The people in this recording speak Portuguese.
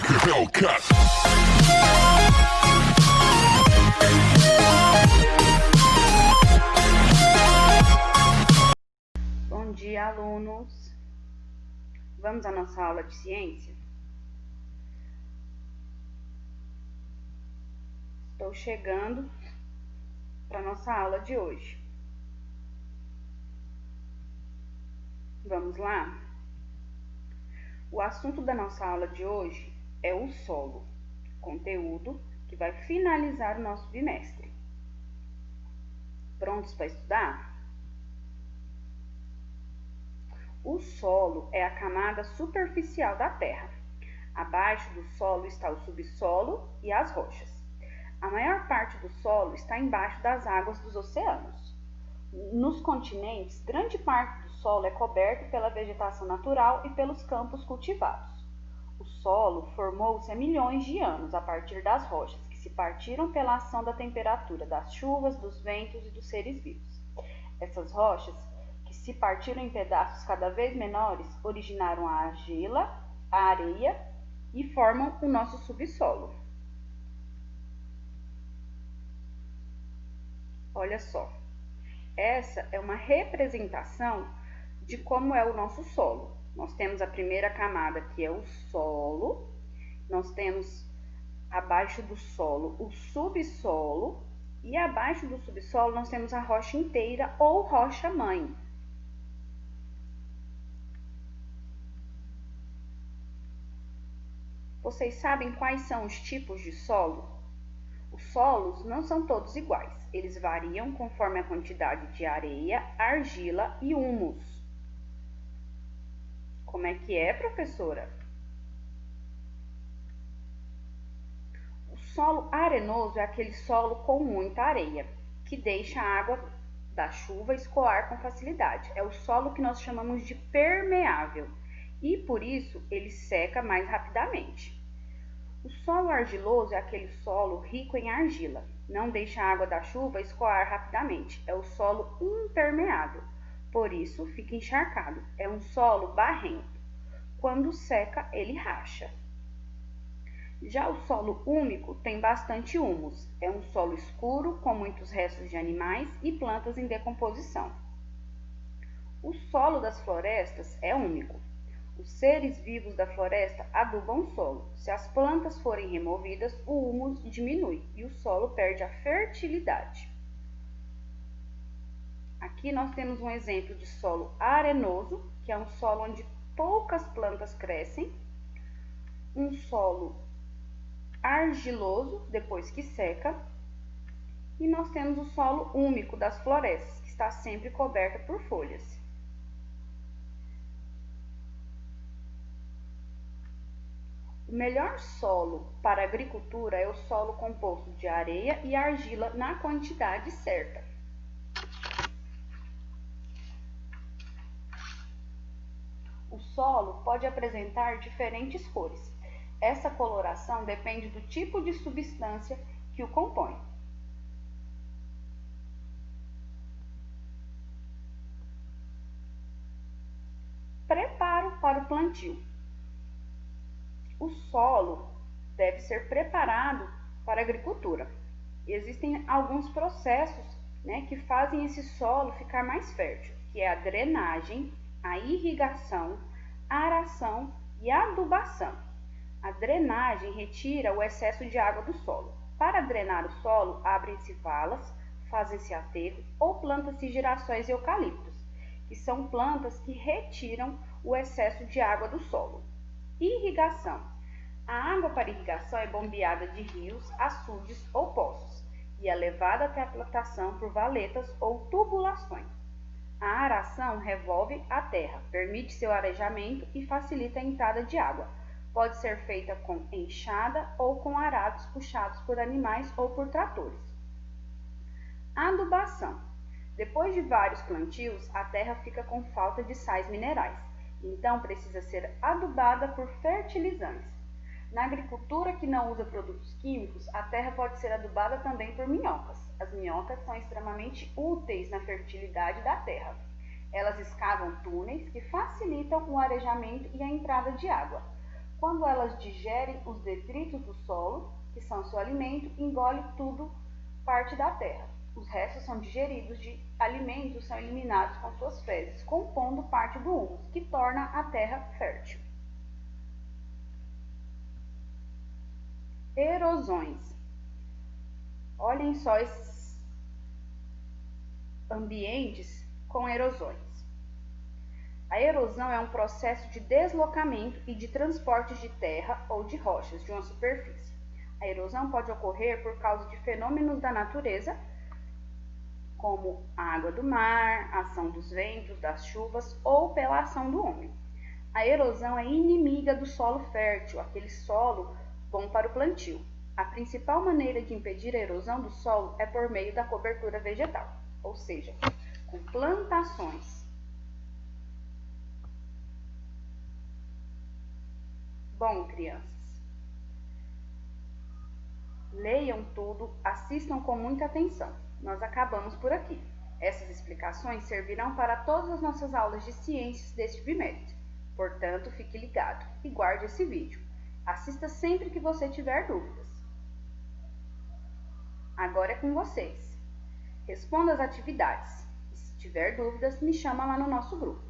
like a Hellcat. Bom dia, alunos! Vamos à nossa aula de ciência? Estou chegando para a nossa aula de hoje. Vamos lá? O assunto da nossa aula de hoje é o solo, conteúdo que vai finalizar o nosso bimestre. Prontos para estudar? O solo é a camada superficial da Terra. Abaixo do solo está o subsolo e as rochas. A maior parte do solo está embaixo das águas dos oceanos. Nos continentes, grande parte do solo é coberto pela vegetação natural e pelos campos cultivados. O solo formou-se há milhões de anos a partir das rochas, que se partiram pela ação da temperatura, das chuvas, dos ventos e dos seres vivos. Essas rochas, que se partiram em pedaços cada vez menores, originaram a argila, a areia e formam o nosso subsolo. Olha só. Essa é uma representação de como é o nosso solo. Nós temos a primeira camada, que é o solo. Nós temos abaixo do solo o subsolo. E abaixo do subsolo nós temos a rocha inteira ou rocha-mãe. Vocês sabem quais são os tipos de solo? Os solos não são todos iguais. Eles variam conforme a quantidade de areia, argila e humus. Como é que é, professora? O solo arenoso é aquele solo com muita areia, que deixa a água da chuva escoar com facilidade. É o solo que nós chamamos de permeável e, por isso, ele seca mais rapidamente. O solo argiloso é aquele solo rico em argila, não deixa a água da chuva escoar rapidamente, é o solo impermeável, por isso fica encharcado, é um solo barrento, quando seca ele racha. Já o solo úmido tem bastante humus, é um solo escuro com muitos restos de animais e plantas em decomposição. O solo das florestas é úmido. Os seres vivos da floresta adubam o solo. Se as plantas forem removidas, o humus diminui e o solo perde a fertilidade. Aqui nós temos um exemplo de solo arenoso, que é um solo onde poucas plantas crescem. Um solo argiloso, depois que seca. E nós temos o solo úmido das florestas, que está sempre coberta por folhas. O melhor solo para a agricultura é o solo composto de areia e argila na quantidade certa. O solo pode apresentar diferentes cores. Essa coloração depende do tipo de substância que o compõe. Preparo para o plantio. O solo deve ser preparado para a agricultura. E existem alguns processos, que fazem esse solo ficar mais fértil, que é a drenagem, a irrigação, a aração e a adubação. A drenagem retira o excesso de água do solo. Para drenar o solo, abrem-se valas, fazem-se aterros ou plantam-se girassóis e eucaliptos, que são plantas que retiram o excesso de água do solo. Irrigação. A água para irrigação é bombeada de rios, açudes ou poços e é levada até a plantação por valetas ou tubulações. A aração revolve a terra, permite seu arejamento e facilita a entrada de água. Pode ser feita com enxada ou com arados puxados por animais ou por tratores. Adubação. Depois de vários plantios, a terra fica com falta de sais minerais, então precisa ser adubada por fertilizantes. Na agricultura que não usa produtos químicos, a terra pode ser adubada também por minhocas. As minhocas são extremamente úteis na fertilidade da terra. Elas escavam túneis que facilitam o arejamento e a entrada de água. Quando elas digerem os detritos do solo, que são seu alimento, engole tudo parte da terra. Os restos são digeridos de alimentos, são eliminados com suas fezes, compondo parte do humus, que torna a terra fértil. Erosões. Olhem só esses ambientes com erosões. A erosão é um processo de deslocamento e de transporte de terra ou de rochas de uma superfície. A erosão pode ocorrer por causa de fenômenos da natureza, como a água do mar, a ação dos ventos, das chuvas ou pela ação do homem. A erosão é inimiga do solo fértil, aquele solo bom para o plantio. A principal maneira de impedir a erosão do solo é por meio da cobertura vegetal, ou seja, com plantações. Bom, crianças, leiam tudo, assistam com muita atenção. Nós acabamos por aqui. Essas explicações servirão para todas as nossas aulas de ciências deste bimestre. Portanto, fique ligado e guarde esse vídeo. Assista sempre que você tiver dúvidas. Agora é com vocês. Responda as atividades. E se tiver dúvidas, me chama lá no nosso grupo.